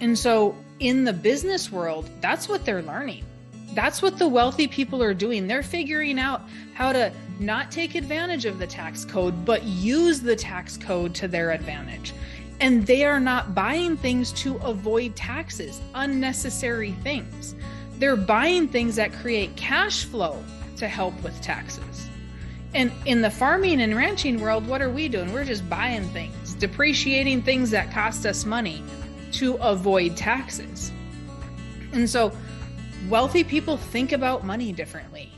And so in the business world, that's what they're learning. That's what the wealthy people are doing. They're figuring out how to not take advantage of the tax code, but use the tax code to their advantage. And they are not buying things to avoid taxes, unnecessary things. They're buying things that create cash flow to help with taxes. And in the farming and ranching world, what are we doing? We're just buying things, depreciating things that cost us money to avoid taxes. And so wealthy people think about money differently.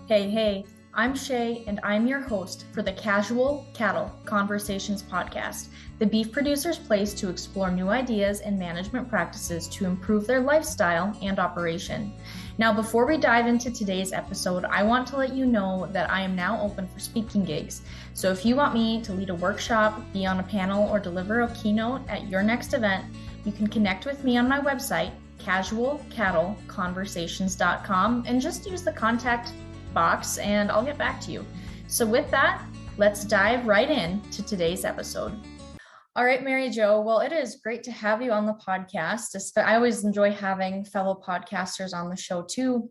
Hey, I'm Shaye, and I'm your host for the Casual Cattle Conversations podcast, the beef producer's place to explore new ideas and management practices to improve their lifestyle and operation. Now, before we dive into today's episode, I want to let you know that I am now open for speaking gigs. So if you want me to lead a workshop, be on a panel, or deliver a keynote at your next event, you can connect with me on my website, casualcattleconversations.com, and just use the contact box and I'll get back to you. So with that, let's dive right in to today's episode. All right, Mary Jo. Well, it is great to have you on the podcast. I always enjoy having fellow podcasters on the show too.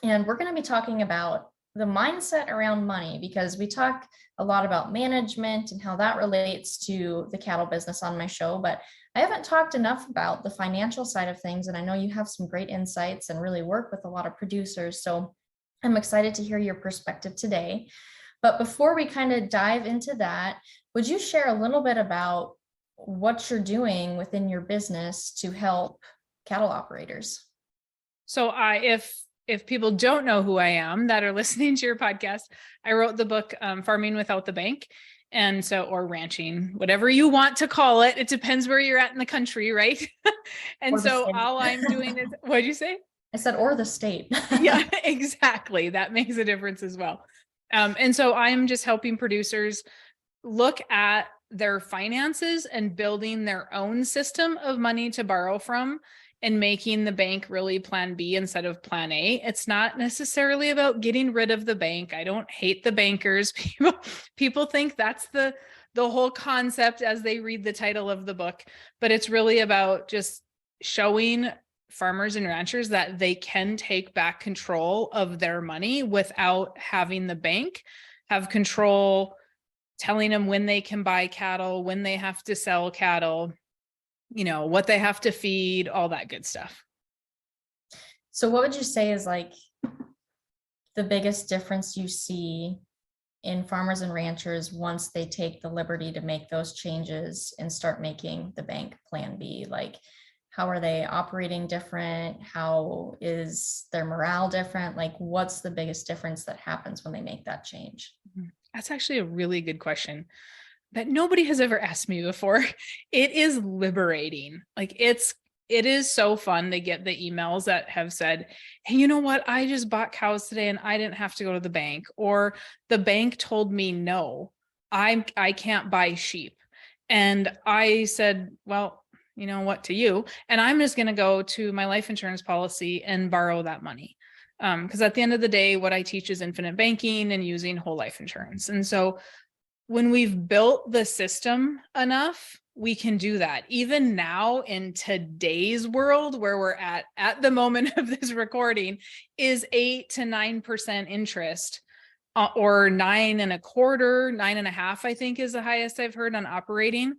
And we're going to be talking about the mindset around money, because we talk a lot about management and how that relates to the cattle business on my show, but I haven't talked enough about the financial side of things. And I know you have some great insights and really work with a lot of producers. So I'm excited to hear your perspective today. But before we kind of dive into that, would you share a little bit about what you're doing within your business to help cattle operators? So if people don't know who I am that are listening to your podcast, I wrote the book, Farming Without the Bank. And so, or ranching, whatever you want to call it. It depends where you're at in the country, right? And so all I'm doing is, what'd you say? I said, or the state. Yeah, exactly. That makes a difference as well. And so I'm just helping producers look at their finances and building their own system of money to borrow from and making the bank really plan B instead of plan A. It's not necessarily about getting rid of the bank. I don't hate the bankers. People think that's the whole concept as they read the title of the book, but it's really about just showing farmers and ranchers that they can take back control of their money without having the bank have control, telling them when they can buy cattle, when they have to sell cattle, what they have to feed, all that good stuff. So what would you say is like the biggest difference you see in farmers and ranchers once they take the liberty to make those changes and start making the bank plan B? Like, how are they operating different? How is their morale different? Like, what's the biggest difference that happens when they make that change? That's actually a really good question that nobody has ever asked me before. It is liberating. Like it is so fun to get the emails that have said, hey, you know what? I just bought cows today and I didn't have to go to the bank, or the bank told me, no, I can't buy sheep. And I said, well, you know what, to you, and I'm just going to go to my life insurance policy and borrow that money. Because at the end of the day, what I teach is infinite banking and using whole life insurance. And so when we've built the system enough, we can do that. Even now in today's world, where we're at the moment of this recording, is 8 to 9% interest, or 9.25%, 9.5%, I think is the highest I've heard on operating.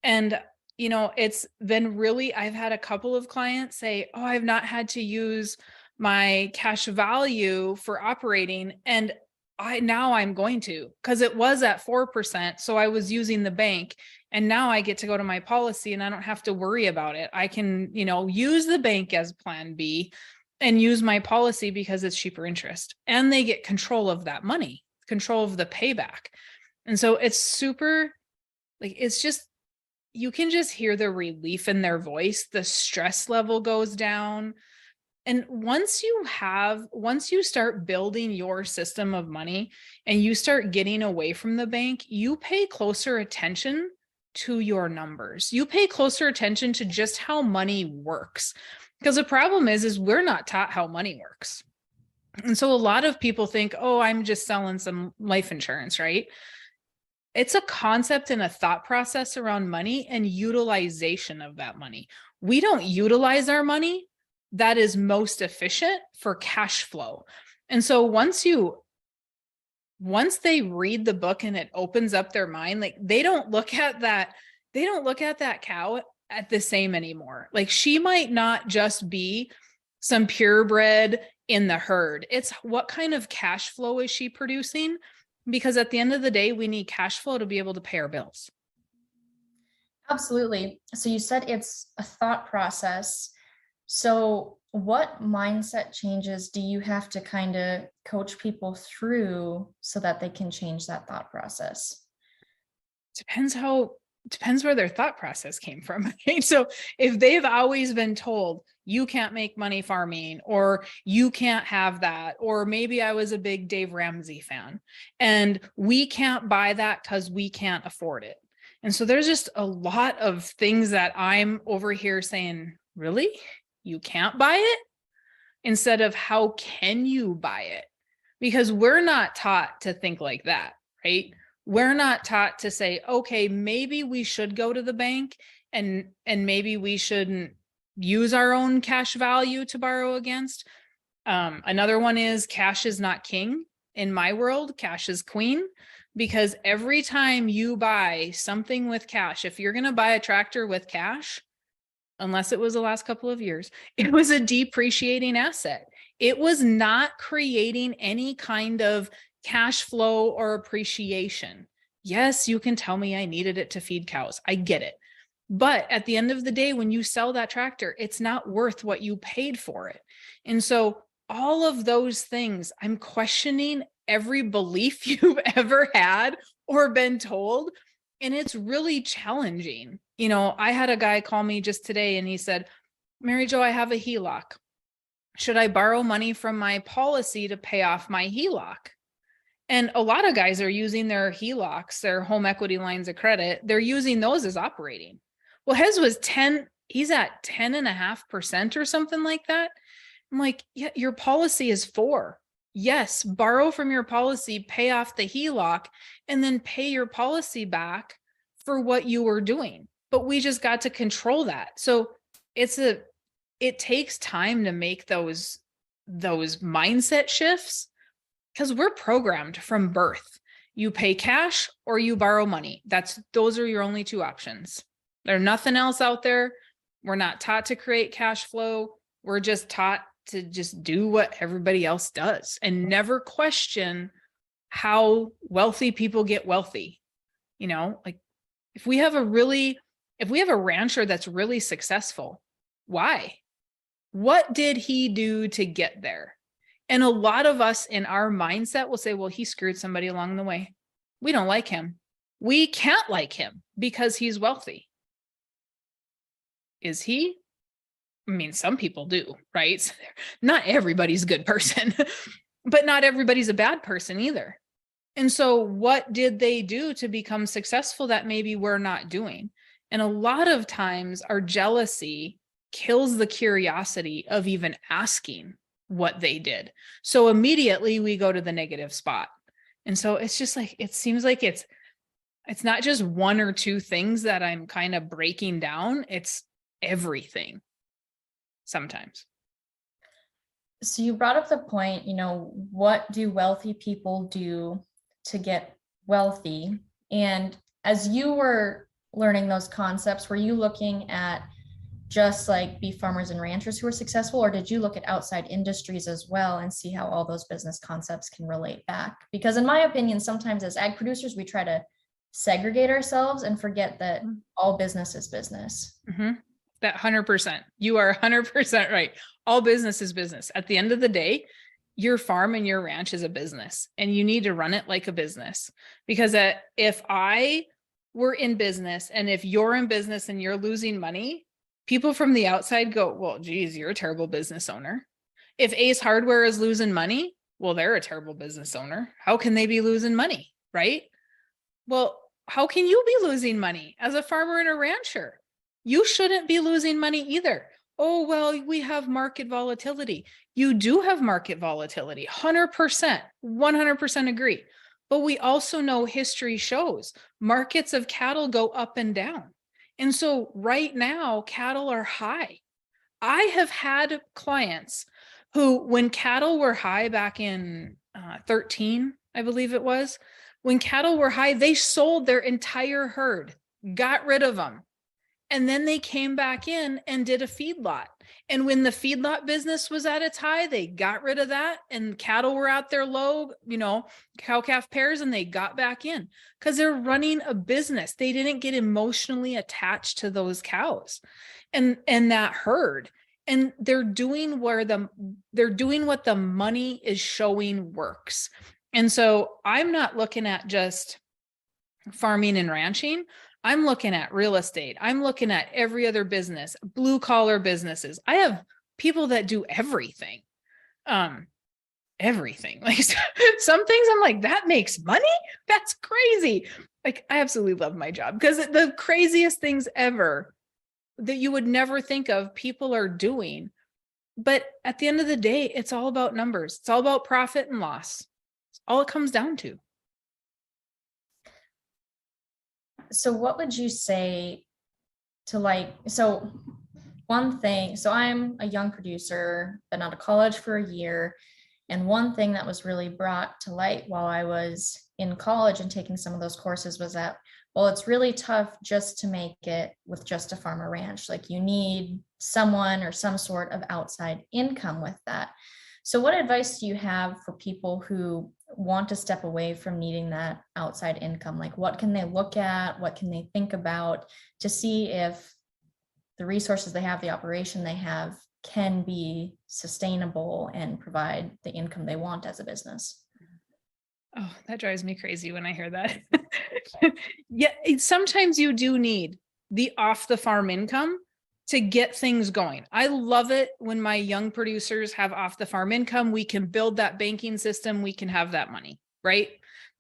And it's been really, I've had a couple of clients say, oh, I've not had to use my cash value for operating. And now I'm going to, because it was at 4%. So I was using the bank, and now I get to go to my policy and I don't have to worry about it. I can, use the bank as plan B and use my policy because it's cheaper interest, and they get control of that money, control of the payback. And so it's super, it's just, you can just hear the relief in their voice. The stress level goes down. And once you start building your system of money and you start getting away from the bank, you pay closer attention to your numbers. You pay closer attention to just how money works. Because the problem is we're not taught how money works. And so a lot of people think, oh, I'm just selling some life insurance, right? It's a concept and a thought process around money and utilization of that money. We don't utilize our money that is most efficient for cash flow. And so once they read the book and it opens up their mind, like they don't look at that cow at the same anymore. Like she might not just be some purebred in the herd. It's what kind of cash flow is she producing? Because at the end of the day, we need cash flow to be able to pay our bills. Absolutely. So you said it's a thought process. So what mindset changes do you have to kind of coach people through so that they can change that thought process? Depends where their thought process came from. Right? So if they've always been told you can't make money farming, or you can't have that, or maybe I was a big Dave Ramsey fan and we can't buy that because we can't afford it. And so there's just a lot of things that I'm over here saying, really? You can't buy it? Instead of how can you buy it? Because we're not taught to think like that, right? We're not taught to say, okay, maybe we should go to the bank and maybe we shouldn't use our own cash value to borrow against. Another one is cash is not king. In my world, cash is queen, because every time you buy something with cash, if you're going to buy a tractor with cash, unless it was the last couple of years, it was a depreciating asset. It was not creating any kind of cash flow or appreciation. Yes, you can tell me I needed it to feed cows. I get it. But at the end of the day, when you sell that tractor, it's not worth what you paid for it. And so all of those things, I'm questioning every belief you've ever had or been told. And it's really challenging. You know, I had a guy call me just today and he said, Mary Jo, I have a HELOC. Should I borrow money from my policy to pay off my HELOC? And a lot of guys are using their HELOCs, their home equity lines of credit. They're using those as operating. Well, his was 10, he's at 10.5% or something like that. I'm like, yeah, your policy is 4. Yes, borrow from your policy, pay off the HELOC, and then pay your policy back for what you were doing. But we just got to control that. So it takes time to make those mindset shifts, because we're programmed from birth. You pay cash or you borrow money. Those are your only 2 options. There's nothing else out there. We're not taught to create cash flow. We're just taught to just do what everybody else does and never question how wealthy people get wealthy. You know, like if we have a rancher that's really successful, why? What did he do to get there? And a lot of us in our mindset will say, well, he screwed somebody along the way. We don't like him. We can't like him because he's wealthy. Is he? I mean, some people do, right? So not everybody's a good person, but not everybody's a bad person either. And so what did they do to become successful that maybe we're not doing? And a lot of times our jealousy kills the curiosity of even asking what they did. So immediately we go to the negative spot. And so it's just like, it seems like it's not just 1 or 2 things that I'm kind of breaking down. It's everything sometimes. So you brought up the point, what do wealthy people do to get wealthy? And as you were learning those concepts, were you looking at just like beef farmers and ranchers who are successful, or did you look at outside industries as well and see how all those business concepts can relate back? Because in my opinion, sometimes as ag producers, we try to segregate ourselves and forget that all business is business. Mm-hmm. That 100%. You are 100% right. All business is business. At the end of the day, your farm and your ranch is a business, and you need to run it like a business. Because if I were in business, and if you're in business and you're losing money, people from the outside go, well, geez, you're a terrible business owner. If Ace Hardware is losing money, well, they're a terrible business owner. How can they be losing money, right? Well, how can you be losing money as a farmer and a rancher? You shouldn't be losing money either. Oh, well, we have market volatility. You do have market volatility, 100%, 100% agree. But we also know history shows markets of cattle go up and down. And so right now, cattle are high. I have had clients who, when cattle were high back in 13, I believe it was, when cattle were high, they sold their entire herd, got rid of them. And then they came back in and did a feedlot. And when the feedlot business was at its high, they got rid of that and cattle were at their low, cow calf pairs, and they got back in because they're running a business. They didn't get emotionally attached to those cows and that herd. And they're doing what the money is showing works. And so I'm not looking at just farming and ranching. I'm looking at real estate. I'm looking at every other business, blue collar businesses. I have people that do everything. Everything. Like some things I'm like, that makes money? That's crazy. Like I absolutely love my job because the craziest things ever that you would never think of, people are doing. But at the end of the day, it's all about numbers. It's all about profit and loss. It's all it comes down to. So what would you say to so one thing, so I'm a young producer, been out of college for a year. And one thing that was really brought to light while I was in college and taking some of those courses was that, well, it's really tough just to make it with just a farm or ranch. Like you need someone or some sort of outside income with that. So what advice do you have for people who want to step away from needing that outside income? Like what can they look at? What can they think about to see if the resources they have, the operation they have, can be sustainable and provide the income they want as a business? Oh, that drives me crazy when I hear that. Yeah, sometimes you do need the off the farm income to get things going. I love it when my young producers have off the farm income. We can build that banking system. We can have that money, right?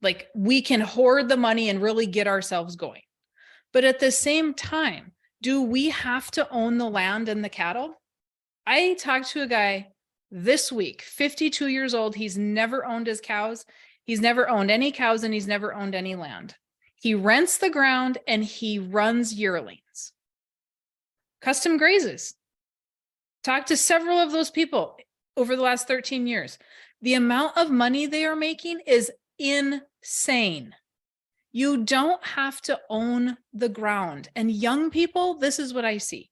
Like we can hoard the money and really get ourselves going. But at the same time, do we have to own the land and the cattle? I talked to a guy this week, 52 years old. He's never owned his cows. He's never owned any cows and he's never owned any land. He rents the ground and he runs yearlings. Custom grazes. Talked to several of those people over the last 13 years. The amount of money they are making is insane. You don't have to own the ground. And young people, this is what I see.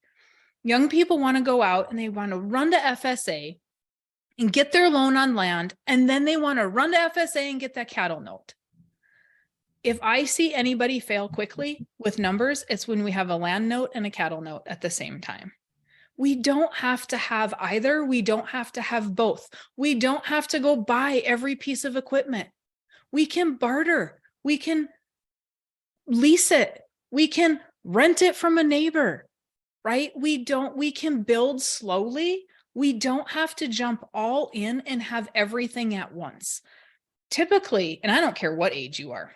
Young people want to go out and they want to run to FSA and get their loan on land. And then they want to run to FSA and get that cattle note. If I see anybody fail quickly with numbers, it's when we have a land note and a cattle note at the same time. We don't have to have either. We don't have to have both. We don't have to go buy every piece of equipment. We can barter. We can lease it. We can rent it from a neighbor, right? We can build slowly. We don't have to jump all in and have everything at once. Typically, and I don't care what age you are,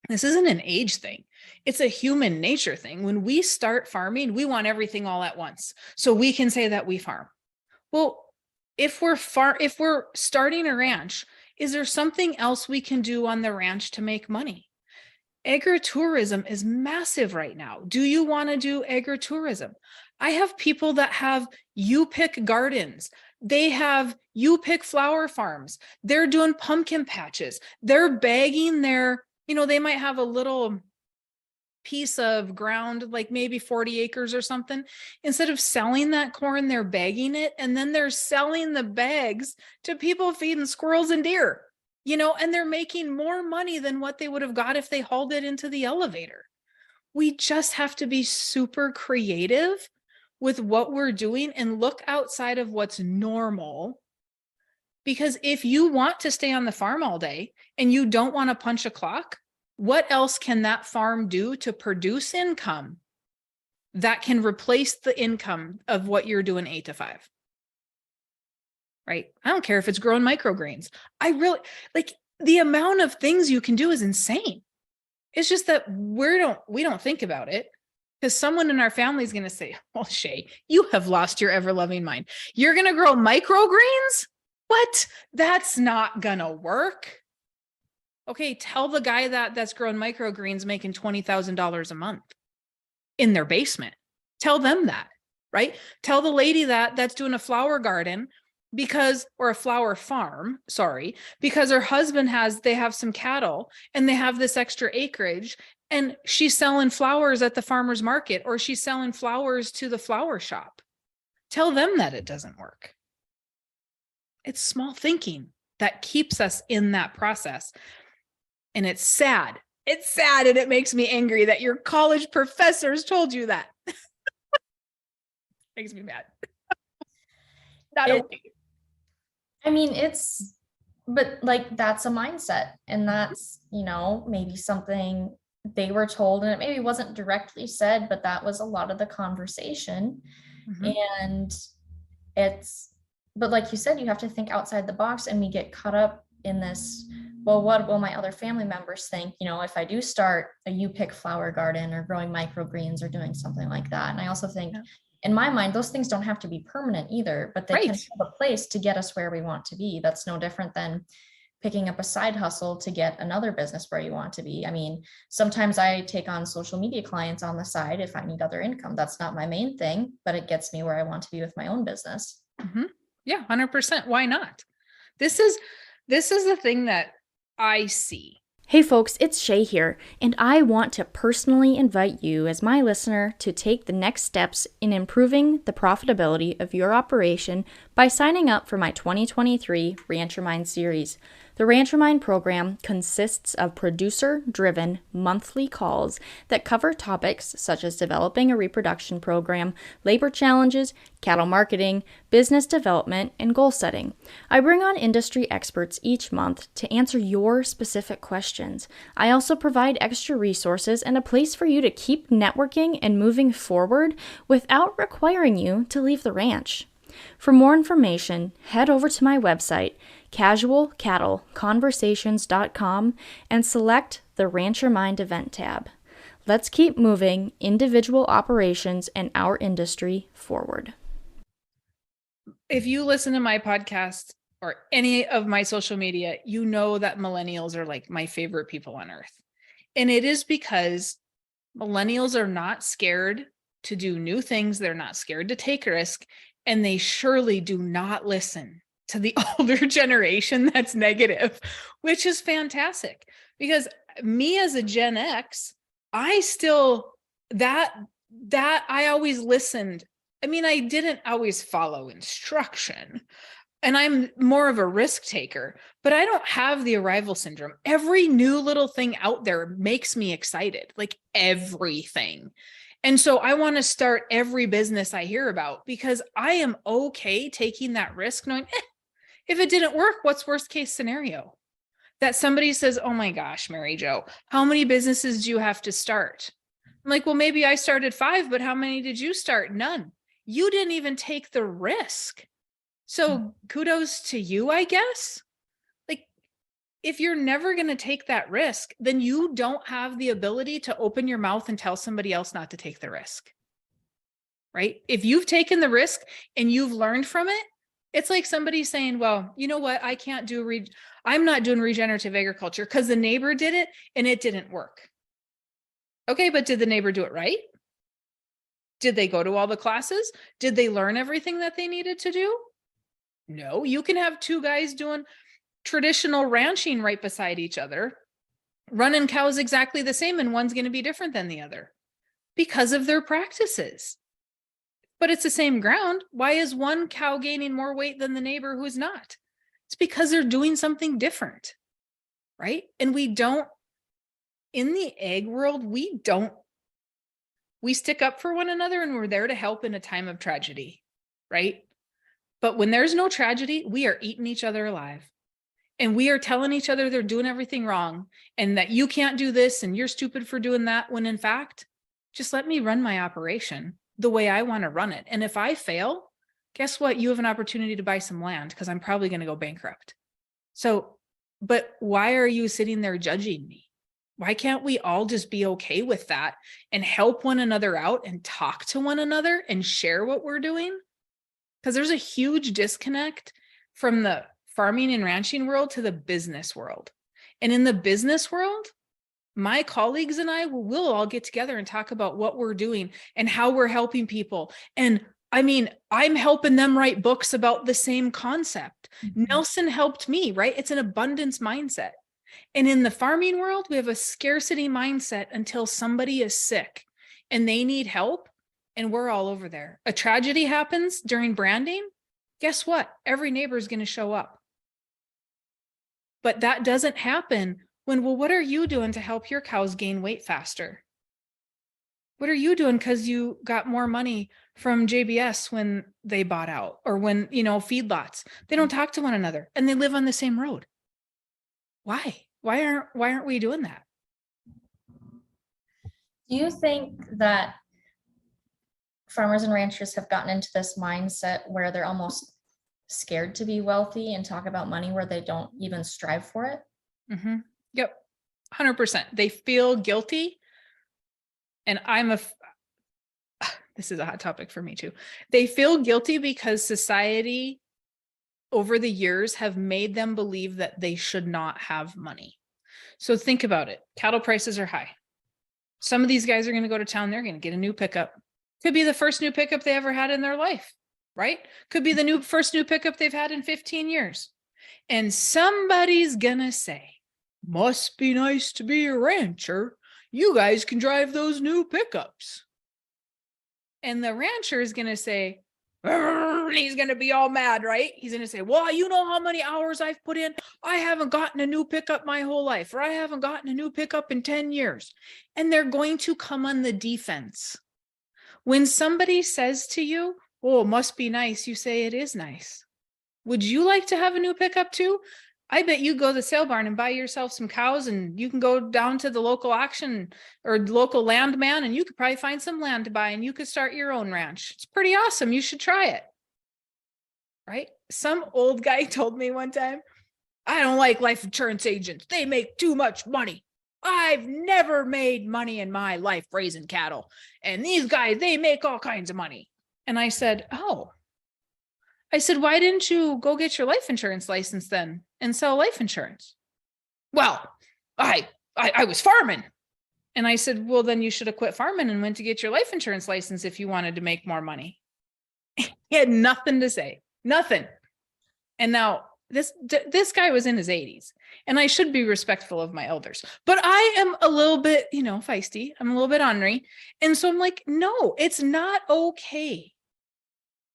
this isn't an age thing. It's a human nature thing. When we start farming, we want everything all at once. So we can say that we farm. Well, if we're starting a ranch, is there something else we can do on the ranch to make money? Agritourism is massive right now. Do you want to do agritourism? I have people that have you-pick gardens. They have you-pick flower farms. They're doing pumpkin patches. They're bagging their, they might have a little piece of ground, like maybe 40 acres or something. Instead of selling that corn, they're bagging it. And then they're selling the bags to people feeding squirrels and deer, and they're making more money than what they would have got if they hauled it into the elevator. We just have to be super creative with what we're doing and look outside of what's normal. Because if you want to stay on the farm all day and you don't want to punch a clock, what else can that farm do to produce income that can replace the income of what you're doing 8 to 5? Right? I don't care if it's growing microgreens. I really the amount of things you can do is insane. It's just that we don't think about it because someone in our family is going to say, well, Shaye, you have lost your ever-loving mind. You're going to grow microgreens? What? That's not going to work. Okay, tell the guy that's growing microgreens making $20,000 a month in their basement. Tell them that, right? Tell the lady that's doing a flower garden or a flower farm, sorry, because her husband they have some cattle and they have this extra acreage and she's selling flowers at the farmer's market or she's selling flowers to the flower shop. Tell them that it doesn't work. It's small thinking that keeps us in that process. And it's sad. It's sad and it makes me angry that your college professors told you that. Makes me mad. Not okay. I mean, but like that's a mindset. And that's, maybe something they were told, and it maybe wasn't directly said, but that was a lot of the conversation. And but like you said, you have to think outside the box, and we get caught up in this. Well, what will my other family members think, if I do start a you-pick flower garden or growing microgreens or doing something like that? And I also think in my mind, those things don't have to be permanent either, but they can have a place to get us where we want to be. That's no different than picking up a side hustle to get another business where you want to be. I mean, sometimes I take on social media clients on the side if I need other income. That's not my main thing, but it gets me where I want to be with my own business. Yeah, 100%. Why not? This is the thing that I see. Hey folks, it's Shaye here, and I want to personally invite you as my listener to take the next steps in improving the profitability of your operation by signing up for my 2023 Rancher Mind series. The Rancher Mind program consists of producer-driven monthly calls that cover topics such as developing a reproduction program, labor challenges, cattle marketing, business development, and goal setting. I bring on industry experts each month to answer your specific questions. I also provide extra resources and a place for you to keep networking and moving forward without requiring you to leave the ranch. For more information, head over to my website, casualcattleconversations.com, and select the Rancher Mind event tab. Let's keep moving individual operations and our industry forward. If you listen to my podcast or any of my social media, you know that millennials are like my favorite people on earth. And it is because millennials are not scared to do new things. They're not scared to take a risk. And they surely do not listen to the older generation that's negative, which is fantastic. Because me as a Gen X, I still, I always listened. I mean, I didn't always follow instruction. And I'm more of a risk taker, but I don't have the arrival syndrome. Every new little thing out there makes me excited, like everything. And so I want to start every business I hear about because I am okay taking that risk, knowing if it didn't work, what's worst case scenario? That somebody says, oh my gosh, Mary Jo, how many businesses do you have to start? I'm like, well, maybe I started 5, but how many did you start? None. You didn't even take the risk. So kudos to you, I guess. Like, if you're never going to take that risk, then you don't have the ability to open your mouth and tell somebody else not to take the risk. Right? If you've taken the risk and you've learned from it, it's like somebody saying, well, you know what? I'm not doing regenerative agriculture because the neighbor did it and it didn't work. Okay, but did the neighbor do it right? Did they go to all the classes? Did they learn everything that they needed to do? No, you can have 2 guys doing traditional ranching right beside each other, running cows exactly the same, and one's going to be different than the other because of their practices. But it's the same ground. Why is one cow gaining more weight than the neighbor who's not? It's because they're doing something different, right? And in the egg world, we stick up for one another and we're there to help in a time of tragedy, right? But when there's no tragedy, we are eating each other alive. And we are telling each other they're doing everything wrong and that you can't do this and you're stupid for doing that, when in fact, just let me run my operation the way I want to run it. And if I fail, guess what? You have an opportunity to buy some land because I'm probably going to go bankrupt. So, but why are you sitting there judging me? Why can't we all just be okay with that and help one another out and talk to one another and share what we're doing? Because there's a huge disconnect from the farming and ranching world to the business world. And in the business world, my colleagues and I will all get together and talk about what we're doing and how we're helping people. And I mean, I'm helping them write books about the same concept. Nelson helped me, right? It's an abundance mindset. And in the farming world, we have a scarcity mindset until somebody is sick and they need help. And we're all over there. A tragedy happens during branding. Guess what? Every neighbor is going to show up. But that doesn't happen when, well, what are you doing to help your cows gain weight faster? What are you doing because you got more money from JBS when they bought out, or when, feedlots? They don't talk to one another and they live on the same road. Why? Why aren't we doing that? Do you think that farmers and ranchers have gotten into this mindset where they're almost scared to be wealthy and talk about money, where they don't even strive for it? Mm-hmm. Yep. 100%. They feel guilty. And this is a hot topic for me too. They feel guilty because society over the years have made them believe that they should not have money. So think about it. Cattle prices are high. Some of these guys are going to go to town. They're going to get a new pickup. Could be the first new pickup they ever had in their life, right? Could be the first new pickup they've had in 15 years. And somebody's going to say, must be nice to be a rancher. You guys can drive those new pickups. And the rancher is going to say, he's going to be all mad, right? He's going to say, well, you know how many hours I've put in? I haven't gotten a new pickup my whole life, or I haven't gotten a new pickup in 10 years. And they're going to come on the defense. When somebody says to you, oh, it must be nice, you say it is nice. Would you like to have a new pickup too? I bet you go to the sale barn and buy yourself some cows, and you can go down to the local auction or local landman, and you could probably find some land to buy, and you could start your own ranch. It's pretty awesome. You should try it. Right? Some old guy told me one time, I don't like life insurance agents. They make too much money. I've never made money in my life raising cattle. And these guys, they make all kinds of money. And I said, why didn't you go get your life insurance license then and sell life insurance? Well, I was farming. And I said, well, then you should have quit farming and went to get your life insurance license if you wanted to make more money. He had nothing to say, nothing. And now this guy was in his 80s, and I should be respectful of my elders, but I am a little bit, feisty. I'm a little bit ornery. And so I'm like, no, it's not okay.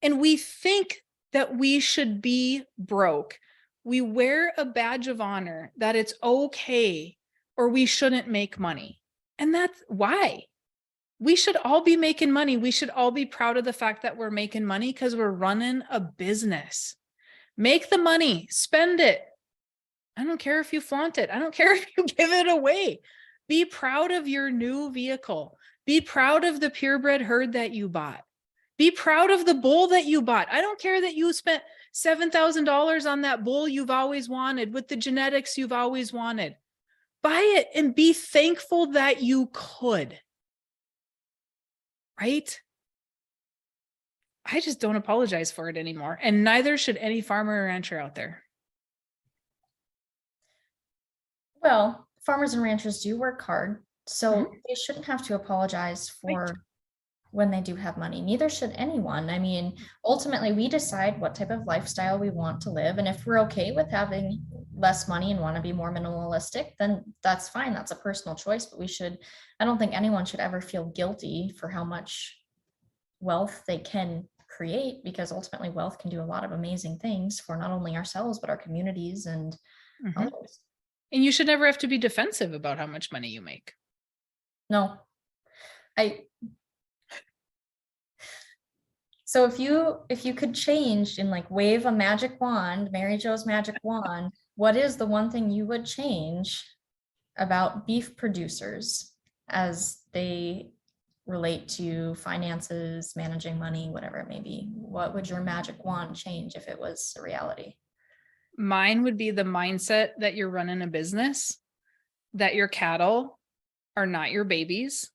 And we think that we should be broke. We wear a badge of honor that it's okay, or we shouldn't make money. And that's why we should all be making money. We should all be proud of the fact that we're making money, because we're running a business. Make the money, spend it. I don't care if you flaunt it. I don't care if you give it away. Be proud of your new vehicle. Be proud of the purebred herd that you bought. Be proud of the bull that you bought. I don't care that you spent $7,000 on that bull you've always wanted with the genetics you've always wanted. Buy it and be thankful that you could. Right? I just don't apologize for it anymore. And neither should any farmer or rancher out there. Well, farmers and ranchers do work hard, so they shouldn't have to apologize for when they do have money. Neither should anyone. I mean, ultimately, we decide what type of lifestyle we want to live. And if we're okay with having less money and want to be more minimalistic, then that's fine. That's a personal choice. But I don't think anyone should ever feel guilty for how much wealth they can create, because ultimately wealth can do a lot of amazing things for not only ourselves, but our communities and others. And you should never have to be defensive about how much money you make. No. So if you could change and wave a magic wand, Mary Jo's magic wand, what is the one thing you would change about beef producers as they relate to finances, managing money, whatever it may be? What would your magic wand change if it was a reality? Mine would be the mindset that you're running a business, that your cattle are not your babies.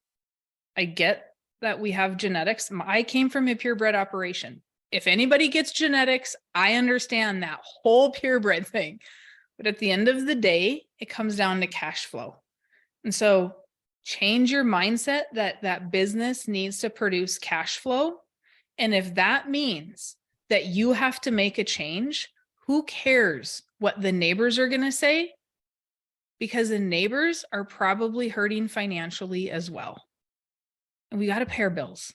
I get that we have genetics. I came from a purebred operation. If anybody gets genetics, I understand that whole purebred thing. But at the end of the day, it comes down to cash flow. And so change your mindset that that business needs to produce cash flow. And if that means that you have to make a change, who cares what the neighbors are going to say? Because the neighbors are probably hurting financially as well. And we got to pay our bills.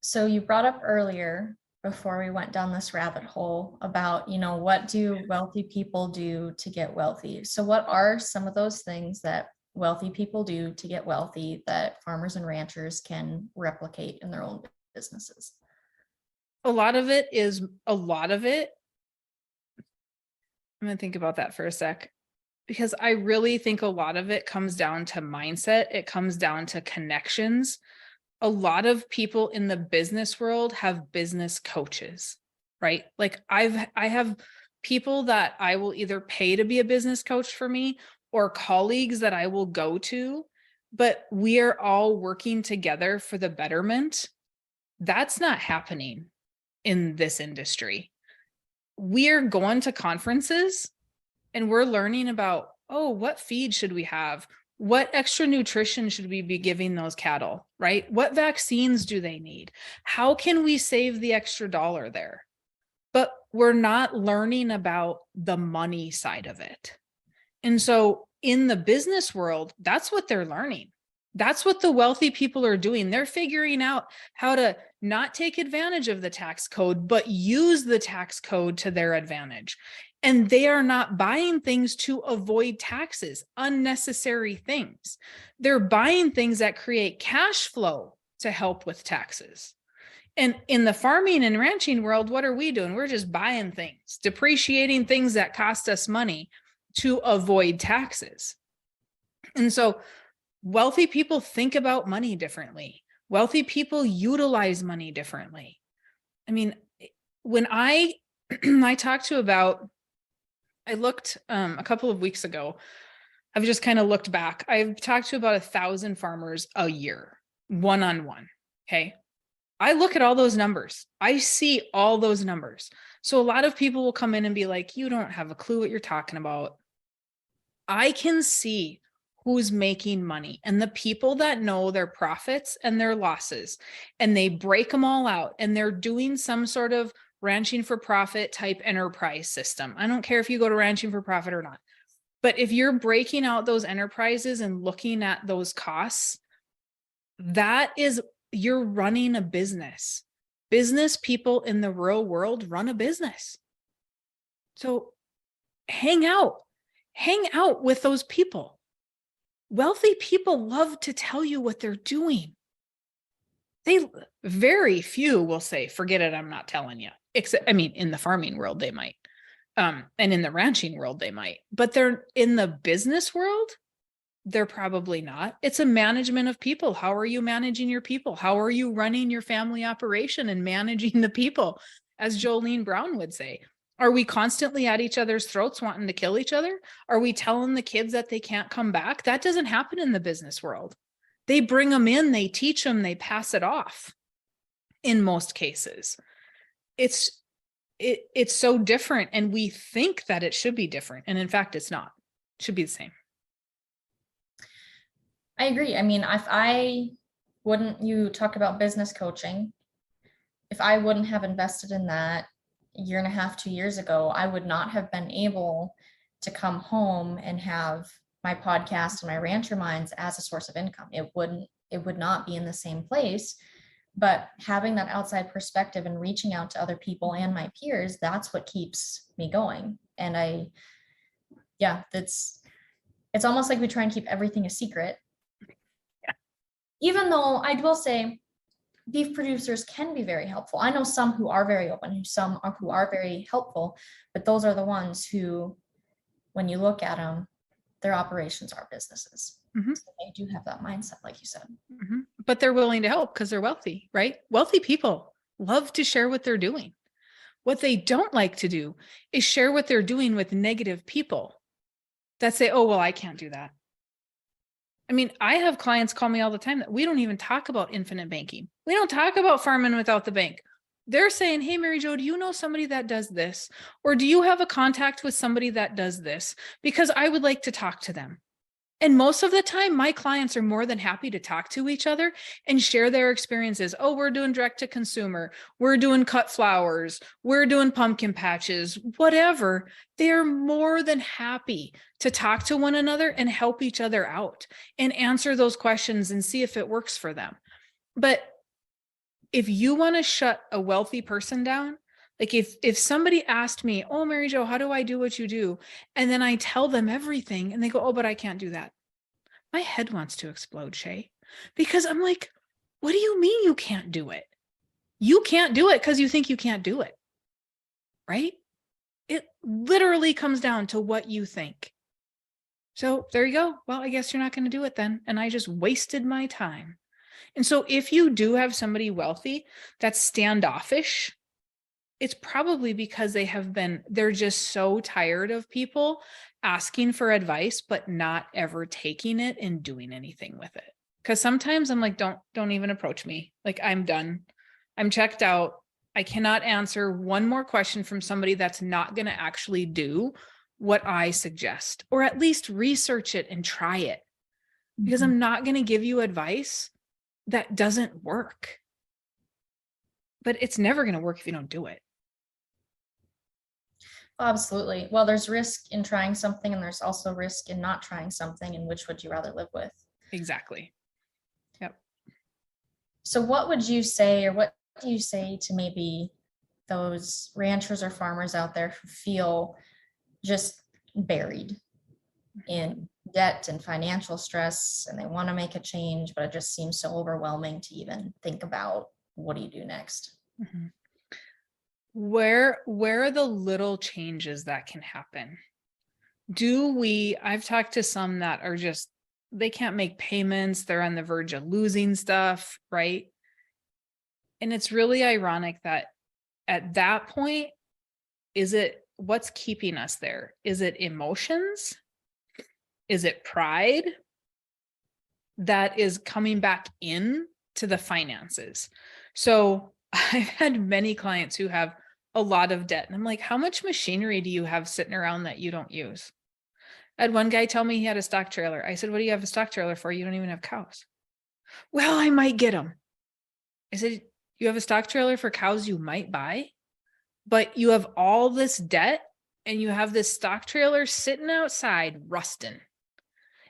So you brought up earlier, before we went down this rabbit hole, about, what do wealthy people do to get wealthy? So what are some of those things that wealthy people do to get wealthy that farmers and ranchers can replicate in their own businesses? A lot of it. I'm going to think about that for a sec, because I really think a lot of it comes down to mindset. It comes down to connections. A lot of people in the business world have business coaches, right? Like I have people that I will either pay to be a business coach for me, or colleagues that I will go to, but we are all working together for the betterment. That's not happening in this industry. We are going to conferences and we're learning about, oh, what feed should we have? What extra nutrition should we be giving those cattle, right? What vaccines do they need? How can we save the extra dollar there? But we're not learning about the money side of it. And so in the business world, that's what they're learning. That's what the wealthy people are doing. They're figuring out how to not take advantage of the tax code, but use the tax code to their advantage. And they are not buying things to avoid taxes, unnecessary things. They're buying things that create cash flow to help with taxes. And in the farming and ranching world, what are we doing? We're just buying things, depreciating things that cost us money to avoid taxes. And so wealthy people think about money differently. Wealthy people utilize money differently. I mean, when I talked to about, I looked a couple of weeks ago, I've just kind of looked back. I've talked to about 1,000 farmers a year, one-on-one. Okay. I look at all those numbers. I see all those numbers. So a lot of people will come in and be like, you don't have a clue what you're talking about. I can see who's making money, and the people that know their profits and their losses, and they break them all out, and they're doing some sort of ranching for profit type enterprise system. I don't care if you go to ranching for profit or not, but if you're breaking out those enterprises and looking at those costs, that is, you're running a business. Business people in the real world run a business. So hang out with those people. Wealthy people love to tell you what they're doing. Very few will say, forget it, I'm not telling you. Except, I mean, in the farming world, they might. And in the ranching world, they might. But they're in the business world, they're probably not. It's a management of people. How are you managing your people? How are you running your family operation and managing the people? As Jolene Brown would say, are we constantly at each other's throats wanting to kill each other? Are we telling the kids that they can't come back? That doesn't happen in the business world. They bring them in, they teach them, they pass it off. In most cases, it's so different, and we think that it should be different. And in fact, it's not. It should be the same. I agree. I mean, you talk about business coaching. If I wouldn't have invested in that a year and a half, 2 years ago, I would not have been able to come home and have my podcast and my Rancher Minds as a source of income. It would not be in the same place. But having that outside perspective and reaching out to other people and my peers, that's what keeps me going. And it's almost like we try and keep everything a secret. Yeah. Even though I will say beef producers can be very helpful. I know some who are very open, who are very helpful, but those are the ones who, when you look at them, their operations are businesses. Mm-hmm. So they do have that mindset, like you said. Mm-hmm. But they're willing to help because they're wealthy, right? Wealthy people love to share what they're doing. What they don't like to do is share what they're doing with negative people that say, oh, well, I can't do that. I mean, I have clients call me all the time that we don't even talk about infinite banking. We don't talk about farming without the bank. They're saying, hey, Mary Jo, do you know somebody that does this? Or do you have a contact with somebody that does this? Because I would like to talk to them. And most of the time, my clients are more than happy to talk to each other and share their experiences. Oh, we're doing direct to consumer. We're doing cut flowers. We're doing pumpkin patches, whatever. They're more than happy to talk to one another and help each other out and answer those questions and see if it works for them. But if you want to shut a wealthy person down, like if somebody asked me, oh, Mary Jo, how do I do what you do? And then I tell them everything and they go, oh, but I can't do that. My head wants to explode, Shaye, because I'm like, what do you mean you can't do it? You can't do it because you think you can't do it, right? It literally comes down to what you think. So there you go. Well, I guess you're not going to do it then. And I just wasted my time. And so if you do have somebody wealthy that's standoffish, it's probably because they're just so tired of people asking for advice, but not ever taking it and doing anything with it. Because sometimes I'm like, don't even approach me. Like, I'm done. I'm checked out. I cannot answer one more question from somebody that's not going to actually do what I suggest, or at least research it and try it. Because I'm not going to give you advice that doesn't work. But it's never going to work if you don't do it. Absolutely. Well, there's risk in trying something, and there's also risk in not trying something. And which would you rather live with? Exactly. Yep. So what would you say, or what do you say to maybe those ranchers or farmers out there who feel just buried in debt and financial stress, and they want to make a change, but it just seems so overwhelming to even think about, what do you do next? Mm-hmm. Where are the little changes that can happen? I've talked to some that are just, they can't make payments. They're on the verge of losing stuff, right? And it's really ironic that at that point, what's keeping us there? Is it emotions? Is it pride that is coming back in to the finances? So I've had many clients who have a lot of debt. And I'm like, how much machinery do you have sitting around that you don't use? I had one guy tell me he had a stock trailer. I said, what do you have a stock trailer for? You don't even have cows. Well, I might get them. I said, you have a stock trailer for cows you might buy, but you have all this debt and you have this stock trailer sitting outside rusting.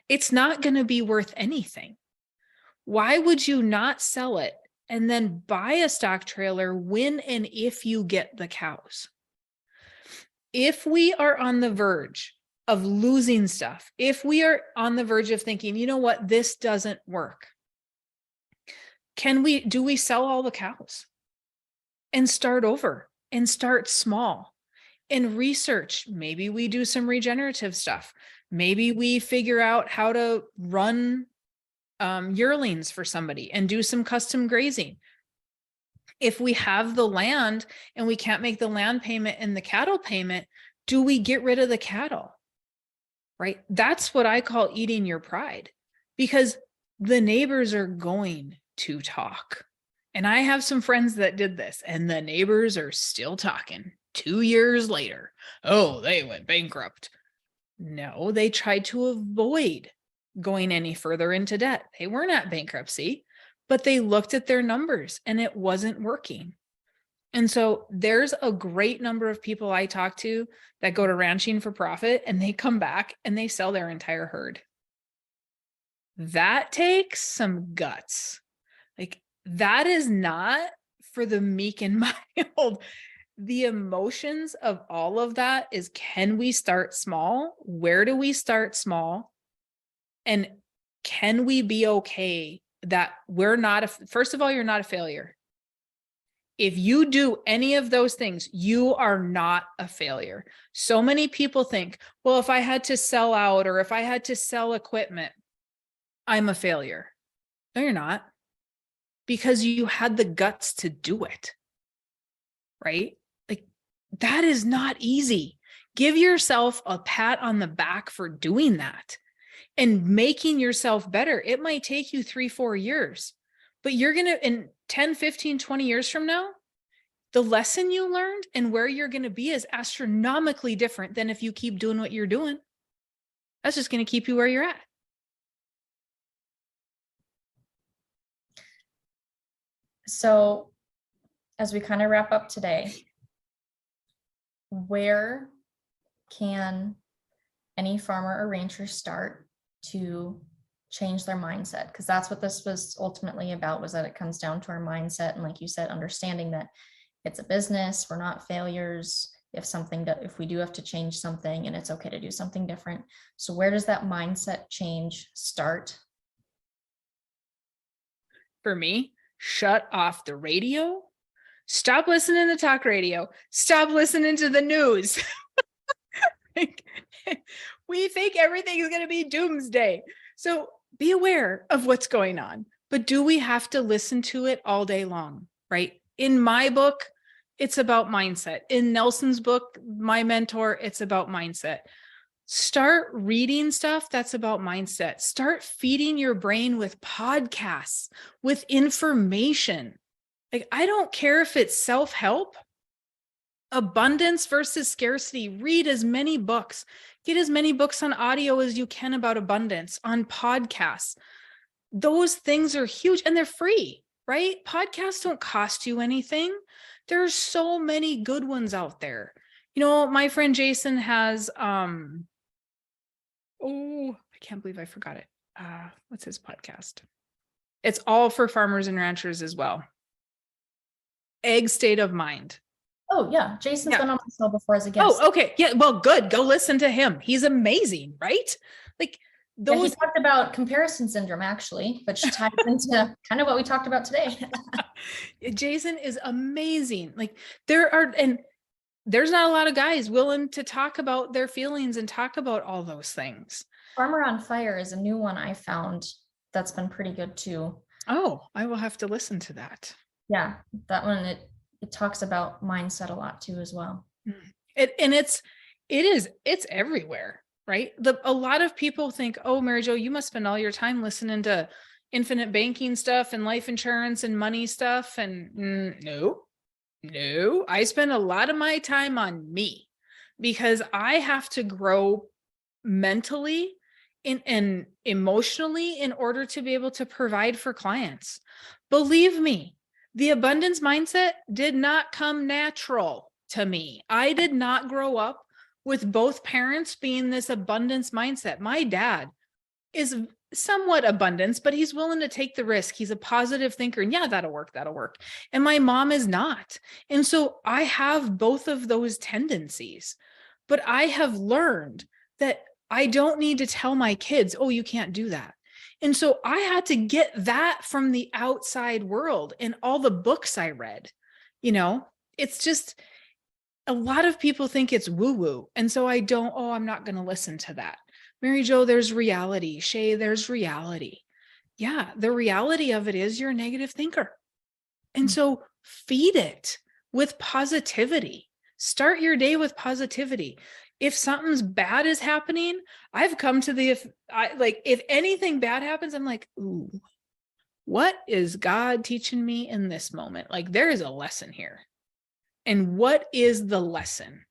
It's not going to be worth anything. Why would you not sell it and then buy a stock trailer when and if you get the cows? If we are on the verge of losing stuff, if we are on the verge of thinking, you know what, this doesn't work, do we sell all the cows and start over and start small and research? Maybe we do some regenerative stuff. Maybe we figure out how to run yearlings for somebody and do some custom grazing. If we have the land and we can't make the land payment and the cattle payment, do we get rid of the cattle? Right? That's what I call eating your pride, because the neighbors are going to talk. And I have some friends that did this, and the neighbors are still talking 2 years later. Oh, they went bankrupt. No, they tried to avoid going any further into debt. They weren't at bankruptcy, but they looked at their numbers and it wasn't working. And so there's a great number of people I talk to that go to ranching for profit, and they come back and they sell their entire herd. That takes some guts. Like, that is not for the meek and mild. The emotions of all of that is, can we start small? Where do we start small? And can we be okay that we're not first of all, you're not a failure. If you do any of those things, you are not a failure. So many people think, well, if I had to sell out or if I had to sell equipment, I'm a failure. No, you're not, because you had the guts to do it, right? Like, that is not easy. Give yourself a pat on the back for doing that and making yourself better. It might take you 3-4 years, but you're going to, in 10, 15, 20 years from now, the lesson you learned and where you're going to be is astronomically different than if you keep doing what you're doing. That's just going to keep you where you're at. So as we kind of wrap up today, where can any farmer or rancher start to change their mindset? Because that's what this was ultimately about, was that it comes down to our mindset. And like you said, understanding that it's a business, we're not failures. If we do have to change something, and it's okay to do something different. So where does that mindset change start? For me, shut off the radio. Stop listening to talk radio. Stop listening to the news. We think everything is going to be doomsday. So be aware of what's going on. But do we have to listen to it all day long, right? In my book, it's about mindset. In Nelson's book, my mentor, it's about mindset. Start reading stuff that's about mindset. Start feeding your brain with podcasts, with information. Like, I don't care if it's self-help, abundance versus scarcity. Read as many books. Get as many books on audio as you can about abundance, on podcasts. Those things are huge and they're free, right? Podcasts don't cost you anything. There's so many good ones out there. You know, my friend Jason has, I can't believe I forgot it. What's his podcast? It's all for farmers and ranchers as well. Egg State of Mind. Oh yeah. Jason's been on my show before as a guest. Oh, okay. Yeah. Well, good. Go listen to him. He's amazing, right? Like those. Yeah, he talked about comparison syndrome actually, which ties into kind of what we talked about today. Jason is amazing. Like there's not a lot of guys willing to talk about their feelings and talk about all those things. Farmer on Fire is a new one I found that's been pretty good too. Oh, I will have to listen to that. Yeah, that one, it talks about mindset a lot too as well. It's everywhere, right? A lot of people think, oh, Mary Jo, you must spend all your time listening to infinite banking stuff and life insurance and money stuff. And no, I spend a lot of my time on me because I have to grow mentally and emotionally in order to be able to provide for clients. Believe me, the abundance mindset did not come natural to me. I did not grow up with both parents being this abundance mindset. My dad is somewhat abundance, but he's willing to take the risk. He's a positive thinker. And yeah, that'll work. And my mom is not. And so I have both of those tendencies, but I have learned that I don't need to tell my kids, oh, you can't do that. And so I had to get that from the outside world and all the books I read. You know, it's just a lot of people think it's woo-woo. And so I'm not going to listen to that. Mary Jo, there's reality. Shaye, there's reality. Yeah, the reality of it is you're a negative thinker. And so feed it with positivity. Start your day with positivity. If something's bad is happening, I've come to if anything bad happens, I'm like, ooh, what is God teaching me in this moment? Like, there is a lesson here. And what is the lesson?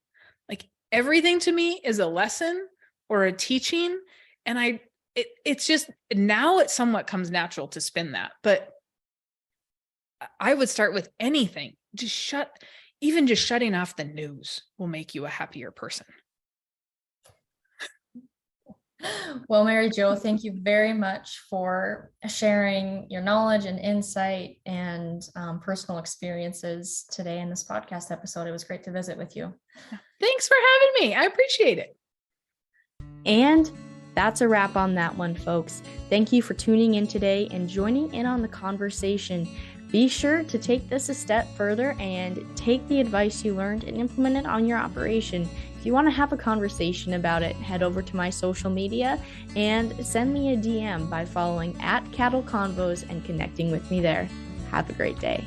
Like, everything to me is a lesson or a teaching. And it's just, now it somewhat comes natural to spin that, but I would start with anything. Even just shutting off the news will make you a happier person. Well, Mary Jo, thank you very much for sharing your knowledge and insight and personal experiences today in this podcast episode. It was great to visit with you. Thanks for having me. I appreciate it. And that's a wrap on that one, folks. Thank you for tuning in today and joining in on the conversation. Be sure to take this a step further and take the advice you learned and implement it on your operation. If you want to have a conversation about it, head over to my social media and send me a DM by following @CattleConvos and connecting with me there. Have a great day.